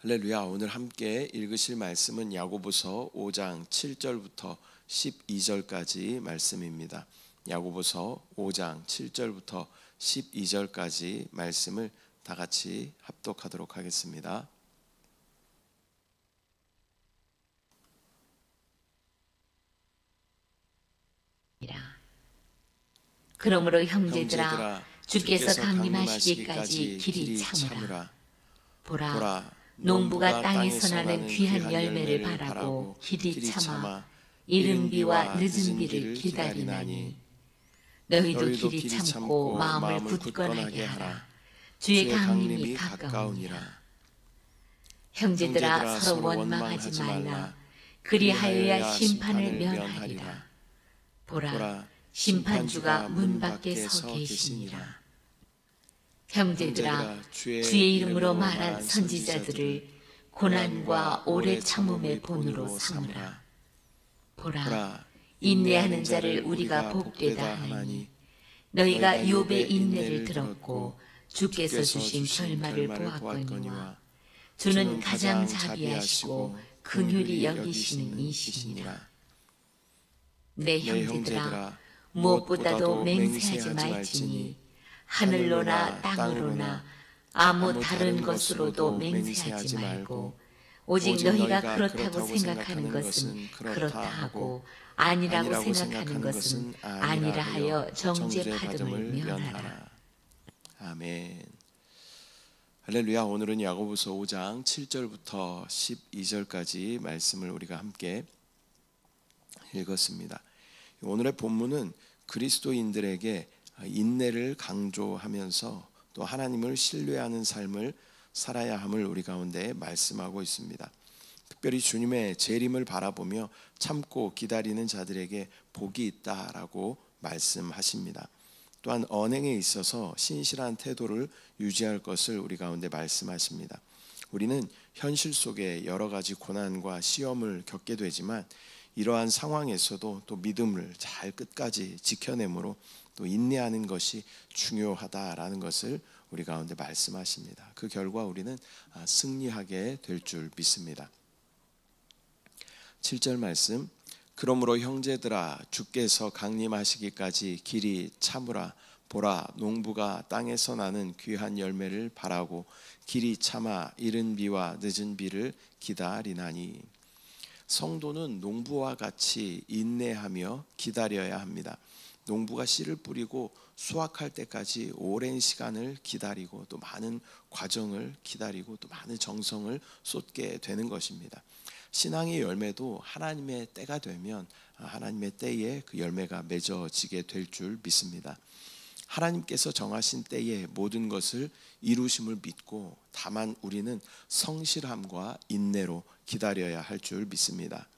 할렐루야. 오늘 함께 읽으실 말씀은 야고보서 5장 7절부터 12절까지 말씀입니다. 야고보서 5장 7절부터 12절까지 말씀을 다 같이 합독하도록 하겠습니다. 그러므로 형제들아, 주께서 강림하시기까지 길이 참으라. 보라, 농부가 땅에서 나는 귀한 열매를 바라고 길이 참아 이른 비와 늦은 비를 기다리나니, 너희도 길이 참고 마음을 굳건하게 하라. 주의 강림이 가까우니라. 형제들아, 서로 원망하지 말라. 그리하여야 심판을 면하리라. 보라, 심판주가 문 밖에 서 계시니라. 형제들아, 주의 이름으로 말한 선지자들을 고난과 오래 참음의 본으로 삼으라. 보라, 인내하는 자를 우리가 복되다 하니, 너희가 욥의 인내를 들었고 주께서 주신 결말을 보았거니와, 주는 가장 자비하시고 긍휼히 여기시는 이시니라. 내 형제들아, 무엇보다도 맹세하지 말지니, 하늘로나 땅으로나 아무 다른 것으로도 맹세하지 말고, 오직 너희가 그렇다고 생각하는 것은 그렇다 하고, 아니라고 생각하는 것은 아니라 하여 정죄받음을 면하라. 아멘. 할렐루야. 오늘은 야고보서 5장 7절부터 12절까지 말씀을 우리가 함께 읽었습니다. 오늘의 본문은 그리스도인들에게 인내를 강조하면서 또 하나님을 신뢰하는 삶을 살아야 함을 우리 가운데 말씀하고 있습니다. 특별히 주님의 재림을 바라보며 참고 기다리는 자들에게 복이 있다라고 말씀하십니다. 또한 언행에 있어서 신실한 태도를 유지할 것을 우리 가운데 말씀하십니다. 우리는 현실 속에 여러 가지 고난과 시험을 겪게 되지만, 이러한 상황에서도 또 믿음을 잘 끝까지 지켜내므로 또 인내하는 것이 중요하다라는 것을 우리 가운데 말씀하십니다. 그 결과 우리는 승리하게 될 줄 믿습니다. 7절 말씀, 그러므로 형제들아, 주께서 강림하시기까지 길이 참으라. 보라, 농부가 땅에서 나는 귀한 열매를 바라고 길이 참아 이른 비와 늦은 비를 기다리나니. 성도는 농부와 같이 인내하며 기다려야 합니다. 농부가 씨를 뿌리고 수확할 때까지 오랜 시간을 기다리고 또 많은 과정을 기다리고 또 많은 정성을 쏟게 되는 것입니다. 신앙의 열매도 하나님의 때가 되면 하나님의 때에 그 열매가 맺어지게 될 줄 믿습니다. 하나님께서 정하신 때에 모든 것을 이루심을 믿고, 다만 우리는 성실함과 인내로 기다려야 할 줄 믿습니다.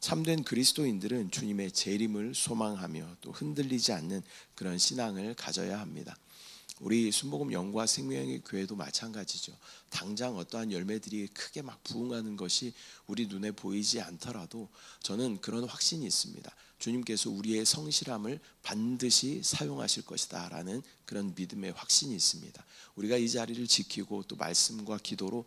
참된 그리스도인들은 주님의 재림을 소망하며 또 흔들리지 않는 그런 신앙을 가져야 합니다. 우리 순복음 영과 생명의 교회도 마찬가지죠. 당장 어떠한 열매들이 크게 막 부흥하는 것이 우리 눈에 보이지 않더라도 저는 그런 확신이 있습니다. 주님께서 우리의 성실함을 반드시 사용하실 것이다 라는 그런 믿음의 확신이 있습니다. 우리가 이 자리를 지키고 또 말씀과 기도로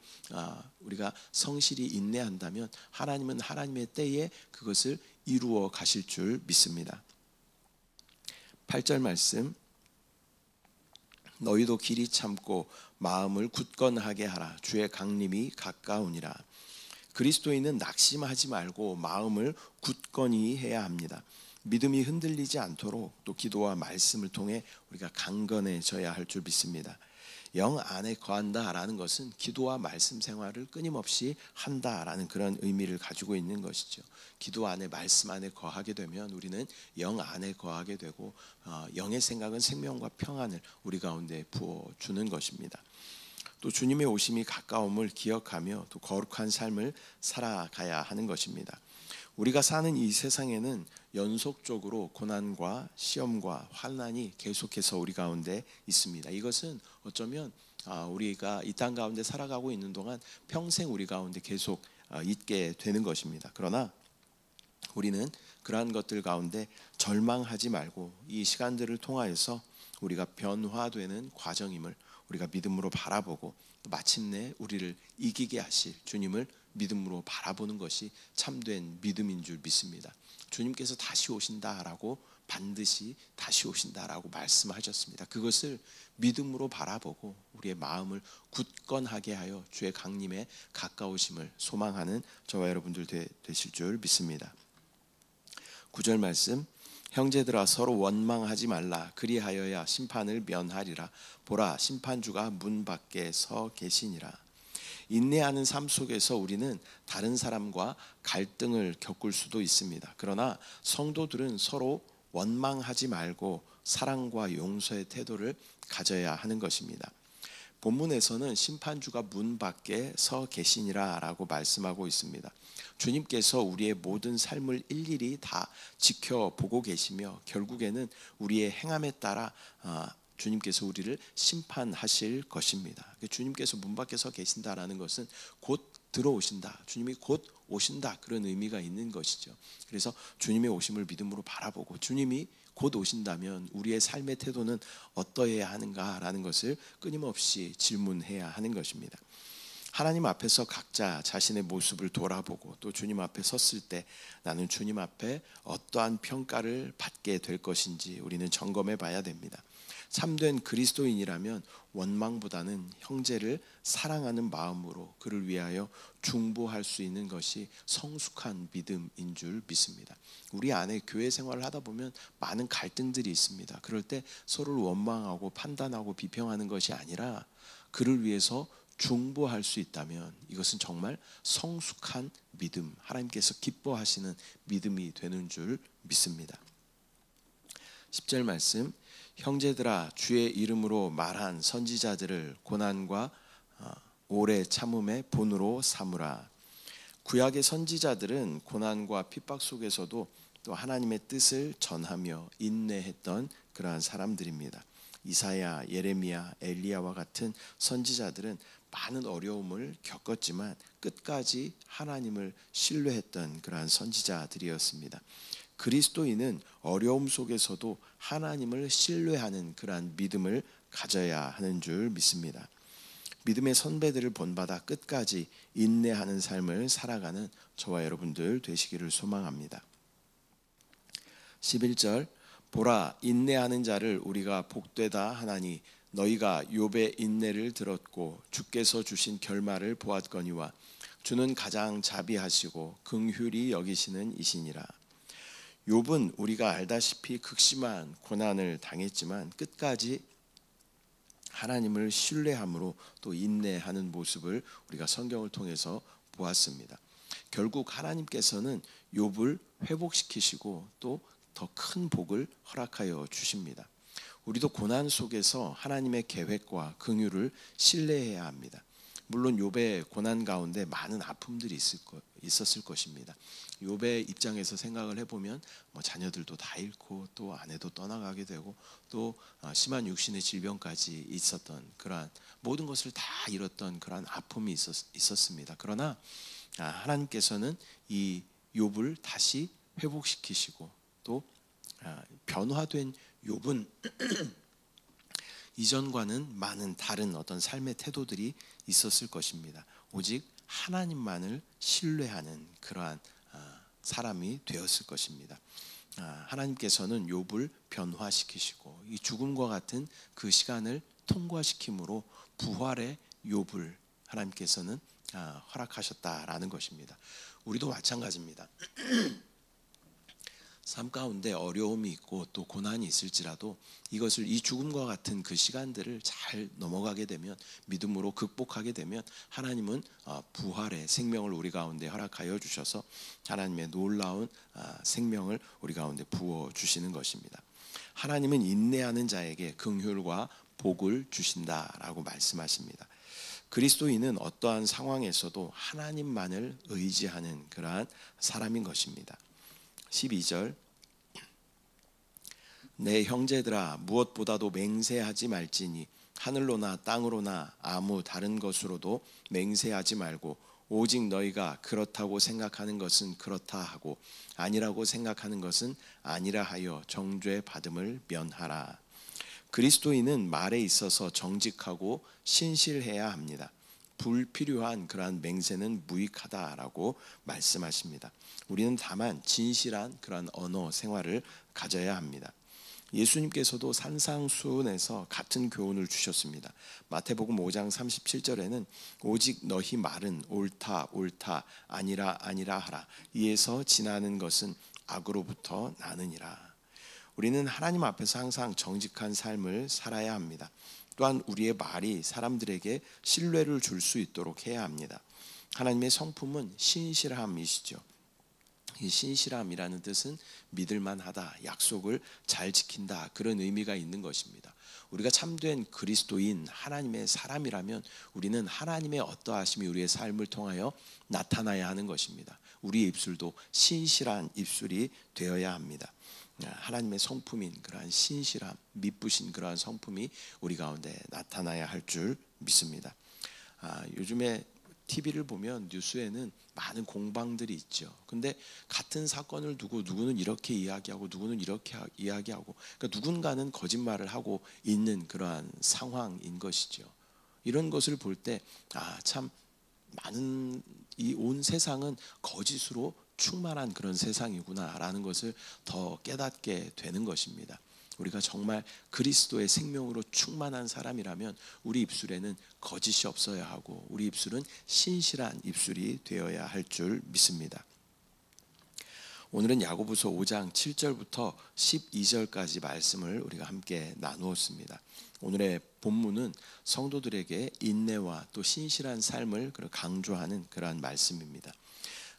우리가 성실히 인내한다면 하나님은 하나님의 때에 그것을 이루어 가실 줄 믿습니다. 8절 말씀, 너희도 길이 참고 마음을 굳건하게 하라. 주의 강림이 가까우니라. 그리스도인은 낙심하지 말고 마음을 굳건히 해야 합니다. 믿음이 흔들리지 않도록 또 기도와 말씀을 통해 우리가 강건해져야 할 줄 믿습니다. 영 안에 거한다라는 것은 기도와 말씀 생활을 끊임없이 한다라는 그런 의미를 가지고 있는 것이죠. 기도 안에 말씀 안에 거하게 되면 우리는 영 안에 거하게 되고, 영의 생각은 생명과 평안을 우리 가운데 부어주는 것입니다. 또 주님의 오심이 가까움을 기억하며 또 거룩한 삶을 살아가야 하는 것입니다. 우리가 사는 이 세상에는 연속적으로 고난과 시험과 환난이 계속해서 우리 가운데 있습니다. 이것은 어쩌면 우리가 이 땅 가운데 살아가고 있는 동안 평생 우리 가운데 계속 있게 되는 것입니다. 그러나 우리는 그러한 것들 가운데 절망하지 말고 이 시간들을 통하여서 우리가 변화되는 과정임을 우리가 믿음으로 바라보고 마침내 우리를 이기게 하실 주님을 믿음으로 바라보는 것이 참된 믿음인 줄 믿습니다. 주님께서 다시 오신다라고, 반드시 다시 오신다라고 말씀하셨습니다. 그것을 믿음으로 바라보고 우리의 마음을 굳건하게 하여 주의 강림에 가까우심을 소망하는 저와 여러분들 되실 줄 믿습니다. 9절 말씀, 형제들아 서로 원망하지 말라. 그리하여야 심판을 면하리라. 보라, 심판주가 문 밖에 서 계시니라. 인내하는 삶 속에서 우리는 다른 사람과 갈등을 겪을 수도 있습니다. 그러나 성도들은 서로 원망하지 말고 사랑과 용서의 태도를 가져야 하는 것입니다. 본문에서는 심판주가 문 밖에 서 계시니라 라고 말씀하고 있습니다. 주님께서 우리의 모든 삶을 일일이 다 지켜보고 계시며 결국에는 우리의 행함에 따라 주님께서 우리를 심판하실 것입니다. 주님께서 문 밖에 서 계신다라는 것은 곧 들어오신다, 주님이 곧 오신다, 그런 의미가 있는 것이죠. 그래서 주님의 오심을 믿음으로 바라보고 주님이 곧 오신다면 우리의 삶의 태도는 어떠해야 하는가라는 것을 끊임없이 질문해야 하는 것입니다. 하나님 앞에서 각자 자신의 모습을 돌아보고 또 주님 앞에 섰을 때 나는 주님 앞에 어떠한 평가를 받게 될 것인지 우리는 점검해 봐야 됩니다. 참된 그리스도인이라면 원망보다는 형제를 사랑하는 마음으로 그를 위하여 중보할 수 있는 것이 성숙한 믿음인 줄 믿습니다. 우리 안에 교회 생활을 하다 보면 많은 갈등들이 있습니다. 그럴 때 서로를 원망하고 판단하고 비평하는 것이 아니라 그를 위해서 중보할 수 있다면 이것은 정말 성숙한 믿음, 하나님께서 기뻐하시는 믿음이 되는 줄 믿습니다. 10절 말씀, 형제들아 주의 이름으로 말한 선지자들을 고난과 오래 참음의 본으로 삼으라. 구약의 선지자들은 고난과 핍박 속에서도 또 하나님의 뜻을 전하며 인내했던 그러한 사람들입니다. 이사야, 예레미야, 엘리야와 같은 선지자들은 많은 어려움을 겪었지만 끝까지 하나님을 신뢰했던 그러한 선지자들이었습니다. 그리스도인은 어려움 속에서도 하나님을 신뢰하는 그러한 믿음을 가져야 하는 줄 믿습니다. 믿음의 선배들을 본받아 끝까지 인내하는 삶을 살아가는 저와 여러분들 되시기를 소망합니다. 11절, 보라, 인내하는 자를 우리가 복되다 하나니 너희가 욥의 인내를 들었고 주께서 주신 결말을 보았거니와 주는 가장 자비하시고 긍휼히 여기시는 이시니라. 욥은 우리가 알다시피 극심한 고난을 당했지만 끝까지 하나님을 신뢰함으로 또 인내하는 모습을 우리가 성경을 통해서 보았습니다. 결국 하나님께서는 욥을 회복시키시고 또 더 큰 복을 허락하여 주십니다. 우리도 고난 속에서 하나님의 계획과 긍휼을 신뢰해야 합니다. 물론 욥의 고난 가운데 많은 아픔들이 있었을 것입니다. 욥의 입장에서 생각을 해보면 자녀들도 다 잃고 또 아내도 떠나가게 되고 또 심한 육신의 질병까지 있었던 그러한 모든 것을 다 잃었던 그러한 아픔이 있었습니다. 그러나 하나님께서는 이 욥을 다시 회복시키시고 또 변화된 욥은 이전과는 많은 다른 어떤 삶의 태도들이 있었을 것입니다. 오직 하나님만을 신뢰하는 그러한 사람이 되었을 것입니다. 하나님께서는 욥을 변화시키시고 이 죽음과 같은 그 시간을 통과시킴으로 부활의 욥을 하나님께서는 허락하셨다라는 것입니다. 우리도 마찬가지입니다. 삶 가운데 어려움이 있고 또 고난이 있을지라도 이것을 이 죽음과 같은 그 시간들을 잘 넘어가게 되면 믿음으로 극복하게 되면 하나님은 부활의 생명을 우리 가운데 허락하여 주셔서 하나님의 놀라운 생명을 우리 가운데 부어 주시는 것입니다. 하나님은 인내하는 자에게 긍휼과 복을 주신다라고 말씀하십니다. 그리스도인은 어떠한 상황에서도 하나님만을 의지하는 그러한 사람인 것입니다. 12절, 내 형제들아 무엇보다도 맹세하지 말지니 하늘로나 땅으로나 아무 다른 것으로도 맹세하지 말고 오직 너희가 그렇다고 생각하는 것은 그렇다 하고 아니라고 생각하는 것은 아니라 하여 정죄 받음을 면하라. 그리스도인은 말에 있어서 정직하고 신실해야 합니다. 불필요한 그러한 맹세는 무익하다라고 말씀하십니다. 우리는 다만 진실한 그러한 언어 생활을 가져야 합니다. 예수님께서도 산상수훈에서 같은 교훈을 주셨습니다. 마태복음 5장 37절에는 오직 너희 말은 옳다 옳다 아니라 아니라 하라. 이에서 지나는 것은 악으로부터 나느니라. 우리는 하나님 앞에서 항상 정직한 삶을 살아야 합니다. 또한 우리의 말이 사람들에게 신뢰를 줄 수 있도록 해야 합니다. 하나님의 성품은 신실함이시죠. 이 신실함이라는 뜻은 믿을만하다, 약속을 잘 지킨다, 그런 의미가 있는 것입니다. 우리가 참된 그리스도인 하나님의 사람이라면 우리는 하나님의 어떠하심이 우리의 삶을 통하여 나타나야 하는 것입니다. 우리의 입술도 신실한 입술이 되어야 합니다. 하나님의 성품인 그러한 신실함, 미쁘신 그러한 성품이 우리 가운데 나타나야 할 줄 믿습니다. 요즘에 TV를 보면 뉴스에는 많은 공방들이 있죠. 근데 같은 사건을 두고 누구는 이렇게 이야기하고 누구는 이렇게 이야기하고, 그러니까 누군가는 거짓말을 하고 있는 그러한 상황인 것이죠. 이런 것을 볼 때 참 많은 이 온 세상은 거짓으로 충만한 그런 세상이구나라는 것을 더 깨닫게 되는 것입니다. 우리가 정말 그리스도의 생명으로 충만한 사람이라면 우리 입술에는 거짓이 없어야 하고 우리 입술은 신실한 입술이 되어야 할 줄 믿습니다. 오늘은 야고보서 5장 7절부터 12절까지 말씀을 우리가 함께 나누었습니다. 오늘의 본문은 성도들에게 인내와 또 신실한 삶을 강조하는 그러한 말씀입니다.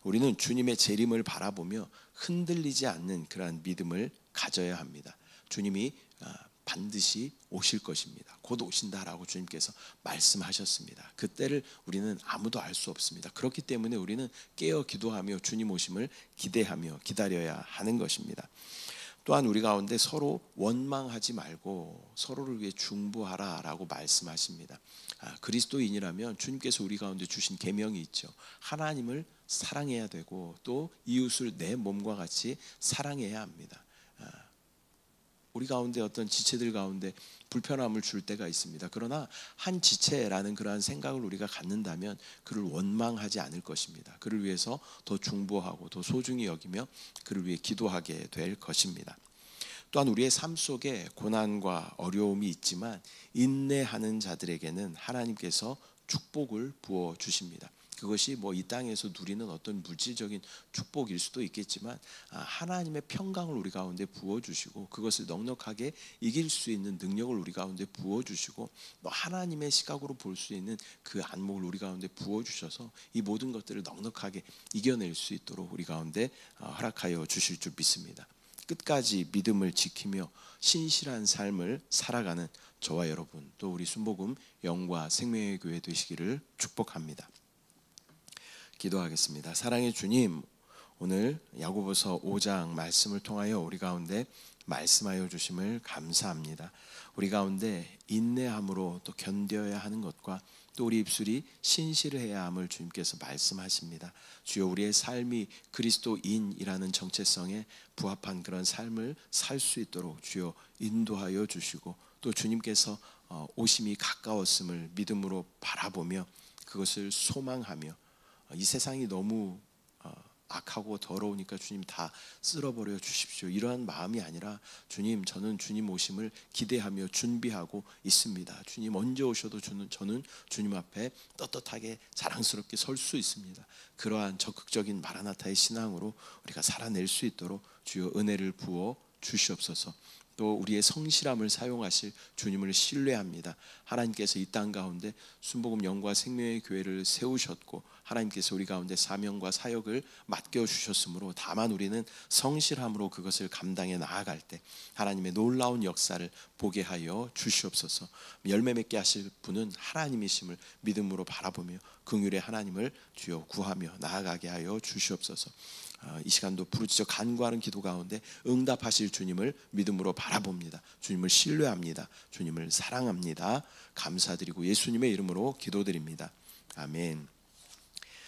우리는 주님의 재림을 바라보며 흔들리지 않는 그러한 믿음을 가져야 합니다. 주님이 반드시 오실 것입니다. 곧 오신다라고 주님께서 말씀하셨습니다. 그때를 우리는 아무도 알 수 없습니다. 그렇기 때문에 우리는 깨어 기도하며 주님 오심을 기대하며 기다려야 하는 것입니다. 또한 우리 가운데 서로 원망하지 말고 서로를 위해 중보하라라고 말씀하십니다. 그리스도인이라면 주님께서 우리 가운데 주신 계명이 있죠. 하나님을 사랑해야 되고 또 이웃을 내 몸과 같이 사랑해야 합니다. 우리 가운데 어떤 지체들 가운데 불편함을 줄 때가 있습니다. 그러나 한 지체라는 그러한 생각을 우리가 갖는다면 그를 원망하지 않을 것입니다. 그를 위해서 더 중보하고 더 소중히 여기며 그를 위해 기도하게 될 것입니다. 또한 우리의 삶 속에 고난과 어려움이 있지만 인내하는 자들에게는 하나님께서 축복을 부어 주십니다. 그것이 이 땅에서 누리는 어떤 물질적인 축복일 수도 있겠지만 하나님의 평강을 우리 가운데 부어주시고 그것을 넉넉하게 이길 수 있는 능력을 우리 가운데 부어주시고 또 하나님의 시각으로 볼 수 있는 그 안목을 우리 가운데 부어주셔서 이 모든 것들을 넉넉하게 이겨낼 수 있도록 우리 가운데 허락하여 주실 줄 믿습니다. 끝까지 믿음을 지키며 신실한 삶을 살아가는 저와 여러분 또 우리 순복음 영과 생명의 교회 되시기를 축복합니다. 기도하겠습니다. 사랑의 주님, 오늘 야고보서 5장 말씀을 통하여 우리 가운데 말씀하여 주심을 감사합니다. 우리 가운데 인내함으로 또 견뎌야 하는 것과 또 우리 입술이 신실해야 함을 주님께서 말씀하십니다. 주여 우리의 삶이 그리스도인이라는 정체성에 부합한 그런 삶을 살 수 있도록 주여 인도하여 주시고 또 주님께서 오심이 가까웠음을 믿음으로 바라보며 그것을 소망하며 이 세상이 너무 악하고 더러우니까 주님 다 쓸어버려 주십시오. 이러한 마음이 아니라 주님 저는 주님 오심을 기대하며 준비하고 있습니다. 주님 언제 오셔도 저는 주님 앞에 떳떳하게 자랑스럽게 설 수 있습니다. 그러한 적극적인 마라나타의 신앙으로 우리가 살아낼 수 있도록 주여 은혜를 부어 주시옵소서. 또 우리의 성실함을 사용하실 주님을 신뢰합니다. 하나님께서 이 땅 가운데 순복음 영과 생명의 교회를 세우셨고 하나님께서 우리 가운데 사명과 사역을 맡겨주셨으므로 다만 우리는 성실함으로 그것을 감당해 나아갈 때 하나님의 놀라운 역사를 보게 하여 주시옵소서. 열매 맺게 하실 분은 하나님이심을 믿음으로 바라보며 긍휼의 하나님을 주여 구하며 나아가게 하여 주시옵소서. 이 시간도 부르짖어 간구하는 기도 가운데 응답하실 주님을 믿음으로 바라봅니다. 주님을 신뢰합니다. 주님을 사랑합니다. 감사드리고 예수님의 이름으로 기도드립니다. 아멘.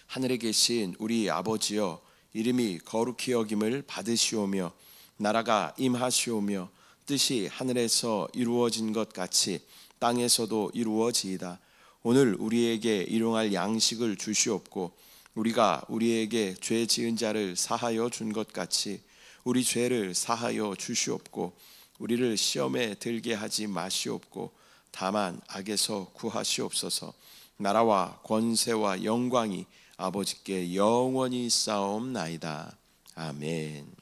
하늘에 계신 우리 아버지여, 이름이 거룩히 여김을 받으시오며 나라가 임하시오며 뜻이 하늘에서 이루어진 것 같이 땅에서도 이루어지이다. 오늘 우리에게 일용할 양식을 주시옵고 우리가 우리에게 죄 지은 자를 사하여 준 것 같이 우리 죄를 사하여 주시옵고 우리를 시험에 들게 하지 마시옵고 다만 악에서 구하시옵소서. 나라와 권세와 영광이 아버지께 영원히 쌓옵나이다. 아멘.